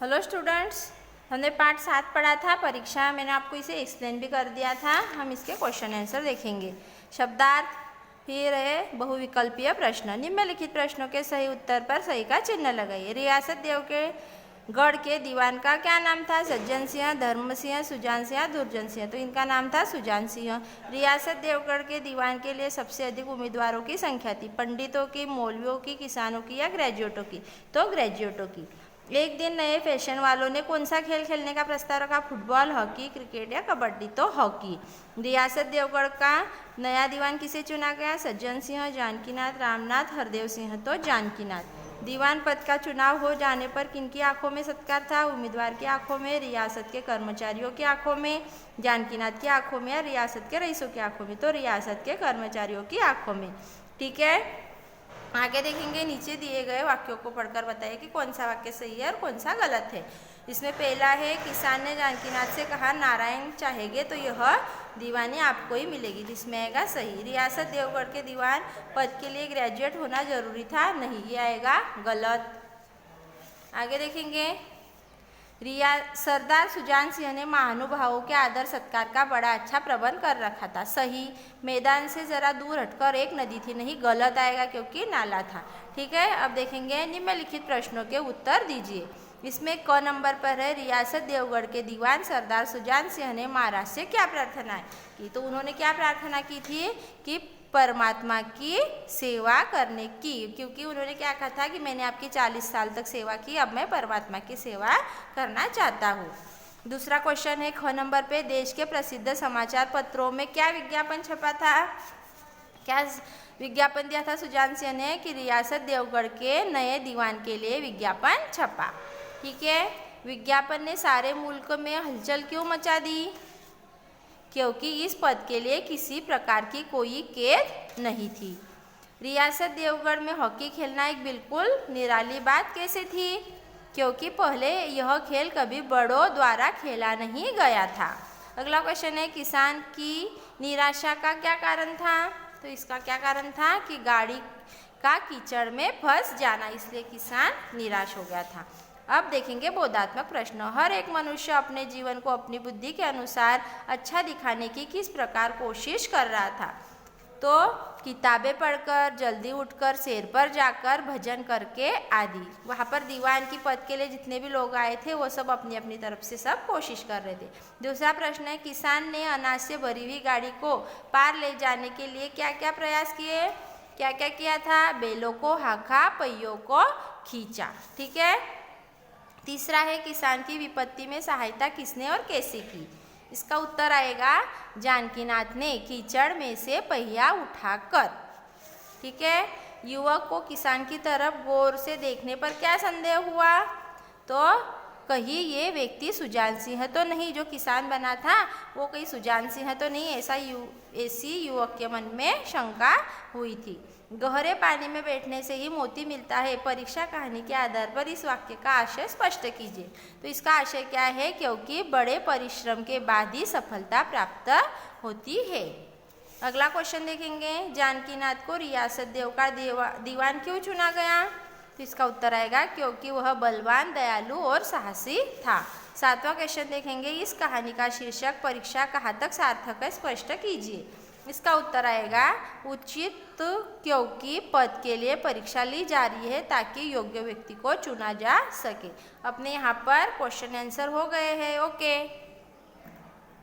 Hello students, हमने part 7 पढ़ा था। परीक्षा मैंने आपको इसे एक्सप्लेन भी कर दिया था। हम इसके क्वेश्चन आंसर देखेंगे। शब्दार्थ, फिर है बहुविकल्पीय प्रश्न। निम्नलिखित प्रश्नों के सही उत्तर पर सही का चिन्ह लगाइए। रियासत देव के गढ़ के दीवान का क्या नाम था? सज्जन सिंह, धर्म सिंह, सुजान सिंह, दुर्जन सिंह। तो इनका नाम था सुजान सिंह। रियासत देवगढ़ के दीवान के लिए सबसे अधिक उम्मीदवारों की संख्या थी। पंडितों की, मौलवियों की, किसानों की या ग्रेजुएटों की? तो ग्रेजुएटों की। एक दिन नए फैशन वालों ने कौन सा खेल खेलने का प्रस्ताव रखा? फुटबॉल, हॉकी, क्रिकेट या कबड्डी? तो हॉकी। रियासत देवगढ़ का नया दीवान किसे चुना गया? सज्जन सिंह, जानकीनाथ, रामनाथ, हरदेव सिंह। तो जानकीनाथ। दीवान पद का चुनाव हो जाने पर किनकी आंखों में सत्कार था? उम्मीदवार की आंखों में, रियासत के कर्मचारियों की आंखों में, जानकीनाथ की आंखों में या रियासत के रईसों की आंखों में? तो रियासत के कर्मचारियों की आंखों में। ठीक है, आगे देखेंगे। नीचे दिए गए वाक्यों को पढ़कर बताइए कि कौन सा वाक्य सही है और कौन सा गलत है। इसमें पहला है, किसान ने जानकीनाथ से कहा नारायण चाहेंगे तो यह दीवानी आपको ही मिलेगी। जिसमें आएगा सही। रियासत देवगढ़ के दीवान पद के लिए ग्रेजुएट होना जरूरी था? नहीं, ये आएगा गलत। आगे देखेंगे। सरदार सुजान सिंह ने महानुभावों के आदर सत्कार का बड़ा अच्छा प्रबंध कर रखा था। सही। मैदान से जरा दूर हटकर एक नदी थी। नहीं, गलत आएगा क्योंकि नाला था। ठीक है, अब देखेंगे। निम्नलिखित प्रश्नों के उत्तर दीजिए। इसमें क नंबर पर है, रियासत देवगढ़ के दीवान सरदार सुजान सिंह ने महाराज से क्या प्रार्थना की? तो उन्होंने क्या प्रार्थना की थी कि परमात्मा की सेवा करने की, क्योंकि उन्होंने क्या कहा था कि मैंने आपकी 40 साल तक सेवा की, अब मैं परमात्मा की सेवा करना चाहता हूँ। दूसरा क्वेश्चन है, ख नंबर पे, देश के प्रसिद्ध समाचार पत्रों में क्या विज्ञापन छपा था? क्या विज्ञापन दिया था सुजान सिंह ने? कि रियासत देवगढ़ के नए दीवान के लिए विज्ञापन छपा। ठीक है, विज्ञापन ने सारे मुल्क में हलचल क्यों मचा दी? क्योंकि इस पद के लिए किसी प्रकार की कोई कैद नहीं थी। रियासत देवगढ़ में हॉकी खेलना एक बिल्कुल निराली बात कैसे थी? क्योंकि पहले यह खेल कभी बड़ों द्वारा खेला नहीं गया था। अगला क्वेश्चन है, किसान की निराशा का क्या कारण था? तो इसका क्या कारण था कि गाड़ी का कीचड़ में फंस जाना, इसलिए किसान निराश हो गया था। अब देखेंगे बोधात्मक प्रश्न। हर एक मनुष्य अपने जीवन को अपनी बुद्धि के अनुसार अच्छा दिखाने की किस प्रकार कोशिश कर रहा था? तो किताबें पढ़कर, जल्दी उठकर, शेर पर जाकर, भजन करके आदि। वहाँ पर दीवान की पद के लिए जितने भी लोग आए थे वो सब अपनी अपनी तरफ से सब कोशिश कर रहे थे। दूसरा प्रश्न है, किसान ने अनाज से भरी हुई गाड़ी को पार ले जाने के लिए क्या क्या प्रयास किए? क्या क्या किया था? बैलों को हाँका, पहियों को खींचा। ठीक है। तीसरा है, किसान की विपत्ति में सहायता किसने और कैसे की? इसका उत्तर आएगा जानकीनाथ ने, कीचड़ में से पहिया उठाकर। ठीक है, युवक को किसान की तरफ गौर से देखने पर क्या संदेह हुआ? तो कहीं ये व्यक्ति सुजान सिंह तो नहीं, जो किसान बना था वो कहीं सुजान सिंह तो नहीं, ऐसी युवक के मन में शंका हुई थी। गहरे पानी में बैठने से ही मोती मिलता है। परीक्षा कहानी के आधार पर इस वाक्य का आशय स्पष्ट कीजिए। तो इसका आशय क्या है? क्योंकि बड़े परिश्रम के बाद ही सफलता प्राप्त होती है। अगला क्वेश्चन देखेंगे। जानकीनाथ को रियासत देव का दीवान क्यों चुना गया? तो इसका उत्तर आएगा क्योंकि वह बलवान, दयालु और साहसी था। सातवां क्वेश्चन देखेंगे। इस कहानी का शीर्षक परीक्षा कहाँ तक सार्थक है, स्पष्ट कीजिए। इसका उत्तर आएगा उचित, क्योंकि पद के लिए परीक्षा ली जा रही है ताकि योग्य व्यक्ति को चुना जा सके। अपने यहाँ पर क्वेश्चन आंसर हो गए हैं। ओके।